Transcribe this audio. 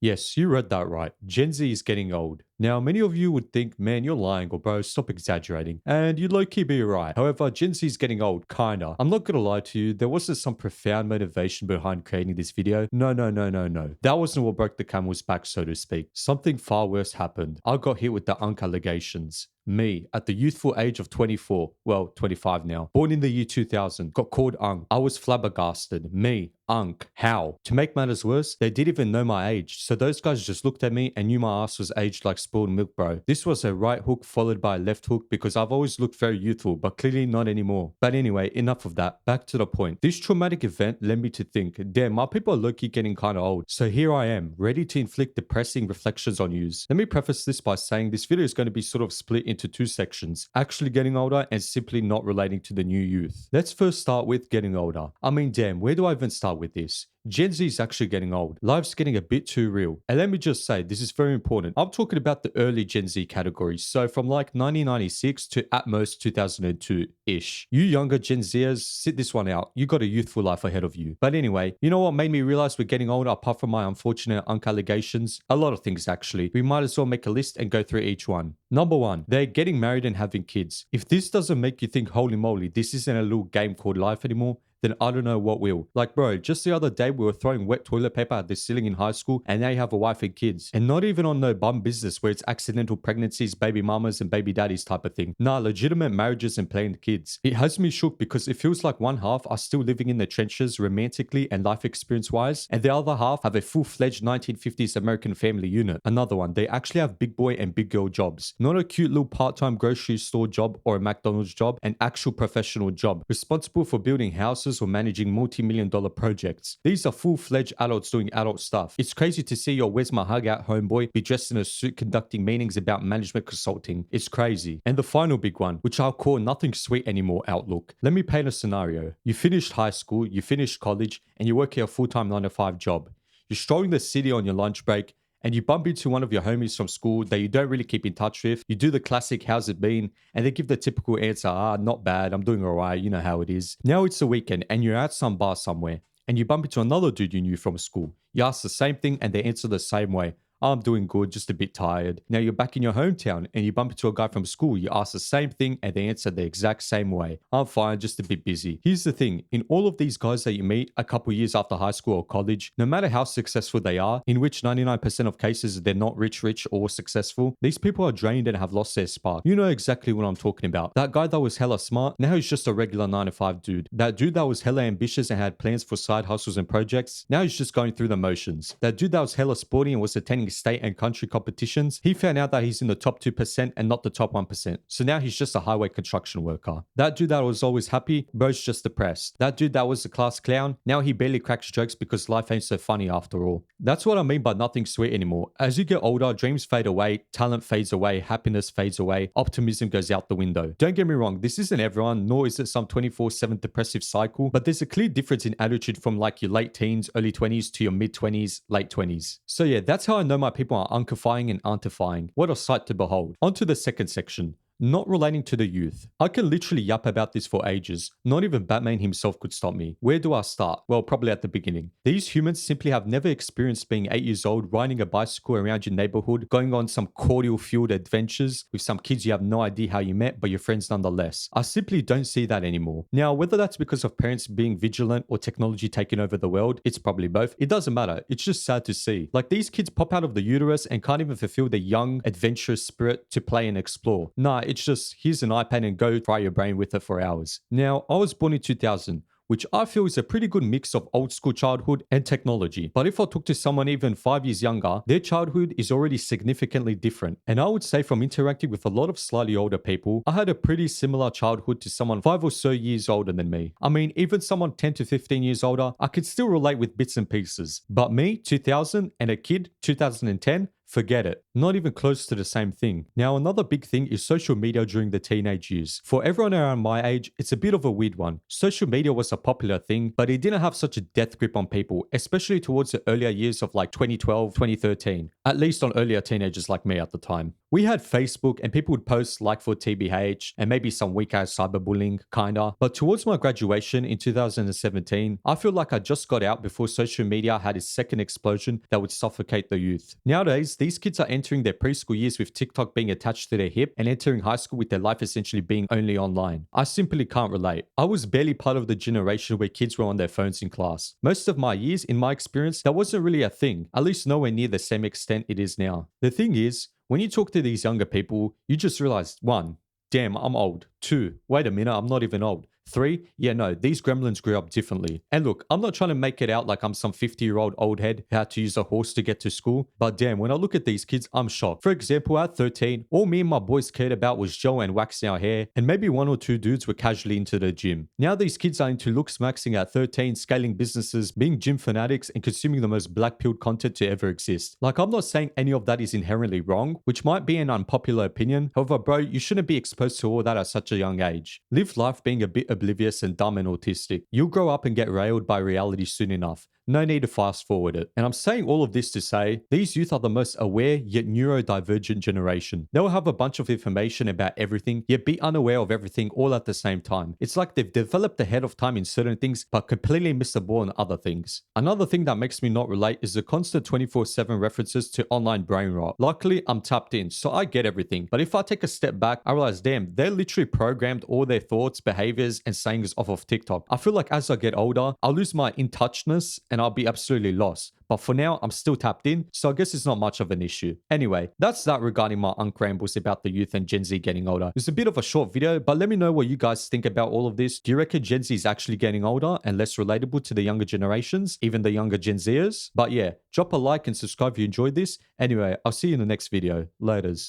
Yes, you read that right. Gen Z is getting old. Now, many of you would think, man, you're lying, or bro, stop exaggerating. And you'd low key be right. However, Gen Z is getting old, kinda. I'm not gonna lie to you, there wasn't some profound motivation behind creating this video. No, no, no, no, no. That wasn't what broke the camel's back, so to speak. Something far worse happened. I got hit with the unk allegations. Me, at the youthful age of 24, well, 25 now, born in the year 2000, got called unk. I was flabbergasted. Me, unk. How? To make matters worse, they didn't even know my age, so those guys just looked at me and knew my ass was aged like spoiled milk, bro. This was a right hook followed by a left hook because I've always looked very youthful, but clearly not anymore. But anyway, enough of that. Back to the point. This traumatic event led me to think, damn, my people are low-key getting kinda old. So here I am, ready to inflict depressing reflections on yous. Let me preface this by saying this video is going to be sort of split into two sections, actually getting older and simply not relating to the new youth. Let's first start with getting older. I mean, damn, where do I even start with this? Gen Z is actually getting old. Life's getting a bit too real. And let me just say, this is very important. I'm talking about the early Gen Z categories. So from like 1996 to at most 2002-ish. You younger Gen Zers, sit this one out. You got a youthful life ahead of you. But anyway, you know what made me realize we're getting older apart from my unfortunate unk allegations? A lot of things actually. We might as well make a list and go through each one. Number one, they're getting married and having kids. If this doesn't make you think, holy moly, this isn't a little game called life anymore, then I don't know what will. Like, bro, just the other day we were throwing wet toilet paper at the ceiling in high school, and now you have a wife and kids. And not even on no bum business where it's accidental pregnancies, baby mamas, and baby daddies type of thing. Nah, legitimate marriages and planned kids. It has me shook because it feels like one half are still living in the trenches romantically and life experience wise, and the other half have a full-fledged 1950s American family unit. Another one, they actually have big boy and big girl jobs. Not a cute little part-time grocery store job or a McDonald's job, an actual professional job, responsible for building houses or managing multi-million-dollar projects. These are full-fledged adults doing adult stuff. It's crazy to see your where's my hug out homeboy be dressed in a suit conducting meetings about management consulting. It's crazy. And the final big one, which I'll call nothing sweet anymore outlook. Let me paint a scenario. You finished high school, you finished college, and you work at a full-time 9-to-5 job. You're strolling the city on your lunch break, and you bump into one of your homies from school that you don't really keep in touch with. You do the classic, how's it been? And they give the typical answer, not bad, I'm doing alright, you know how it is. Now it's the weekend and you're at some bar somewhere and you bump into another dude you knew from school. You ask the same thing and they answer the same way. I'm doing good, just a bit tired. Now you're back in your hometown and you bump into a guy from school. You ask the same thing and they answer the exact same way. I'm fine, just a bit busy. Here's the thing. In all of these guys that you meet a couple years after high school or college, no matter how successful they are, in which 99% of cases they're not rich or successful, these people are drained and have lost their spark. You know exactly what I'm talking about. That guy that was hella smart, now he's just a regular 9-to-5 dude. That dude that was hella ambitious and had plans for side hustles and projects, now he's just going through the motions. That dude that was hella sporty and was attending state and country competitions, he found out that he's in the top 2% and not the top 1%. So now he's just a highway construction worker. That dude that was always happy, bro's just depressed. That dude that was the class clown, now he barely cracks jokes because life ain't so funny after all. That's what I mean by nothing sweet anymore. As you get older, dreams fade away, talent fades away, happiness fades away, optimism goes out the window. Don't get me wrong, this isn't everyone, nor is it some 24/7 depressive cycle, but there's a clear difference in attitude from like your late teens, early 20s to your mid 20s, late 20s. So yeah, that's how I know my people are unkifying and auntifying. What a sight to behold. On to the second section. Not relating to the youth. I can literally yap about this for ages. Not even Batman himself could stop me. Where do I start? Well, probably at the beginning. These humans simply have never experienced being 8 years old, riding a bicycle around your neighborhood, going on some cordial-fueled adventures with some kids you have no idea how you met, but you're friends nonetheless. I simply don't see that anymore. Now, whether that's because of parents being vigilant or technology taking over the world, it's probably both. It doesn't matter. It's just sad to see. Like, these kids pop out of the uterus and can't even fulfill their young, adventurous spirit to play and explore. Nah, it's just, here's an iPad and go fry your brain with it for hours. Now, I was born in 2000, which I feel is a pretty good mix of old school childhood and technology. But if I talk to someone even 5 years younger, their childhood is already significantly different. And I would say from interacting with a lot of slightly older people, I had a pretty similar childhood to someone 5 or so years older than me. I mean, even someone 10 to 15 years older, I could still relate with bits and pieces. But me, 2000, and a kid, 2010, forget it. Not even close to the same thing. Now, another big thing is social media during the teenage years. For everyone around my age, it's a bit of a weird one. Social media was a popular thing, but it didn't have such a death grip on people, especially towards the earlier years of like 2012, 2013, at least on earlier teenagers like me at the time. We had Facebook and people would post like for TBH and maybe some weak ass cyberbullying, kinda. But towards my graduation in 2017, I feel like I just got out before social media had its second explosion that would suffocate the youth. Nowadays, these kids are entering their preschool years with TikTok being attached to their hip and entering high school with their life essentially being only online. I simply can't relate. I was barely part of the generation where kids were on their phones in class. Most of my years, in my experience, that wasn't really a thing, at least nowhere near the same extent it is now. The thing is, when you talk to these younger people, you just realize 1, damn, I'm old. 2, wait a minute, I'm not even old. 3, yeah, no, these gremlins grew up differently. And look, I'm not trying to make it out like I'm some 50-year-old old head who had to use a horse to get to school, but damn, when I look at these kids, I'm shocked. For example, at 13, all me and my boys cared about was gel and waxing our hair, and maybe 1 or 2 dudes were casually into the gym. Now these kids are into looks maxing at 13, scaling businesses, being gym fanatics, and consuming the most black-pilled content to ever exist. Like, I'm not saying any of that is inherently wrong, which might be an unpopular opinion. However, bro, you shouldn't be exposed to all that at such a young age. Live life being a bit oblivious and dumb and autistic. You'll grow up and get railed by reality soon enough. No need to fast forward it. And I'm saying all of this to say, these youth are the most aware yet neurodivergent generation. They'll have a bunch of information about everything, yet be unaware of everything all at the same time. It's like they've developed ahead of time in certain things, but completely missed the ball on other things. Another thing that makes me not relate is the constant 24/7 references to online brain rot. Luckily, I'm tapped in, so I get everything. But if I take a step back, I realize, damn, they literally programmed all their thoughts, behaviors, and sayings off of TikTok. I feel like as I get older, I'll lose my in-touchness and I'll be absolutely lost. But for now, I'm still tapped in, so I guess it's not much of an issue. Anyway, that's that regarding my uncrambles about the youth and Gen Z getting older. It's a bit of a short video, but let me know what you guys think about all of this. Do you reckon Gen Z is actually getting older and less relatable to the younger generations, even the younger Gen Zers? But yeah, drop a like and subscribe if you enjoyed this. Anyway, I'll see you in the next video. Laters.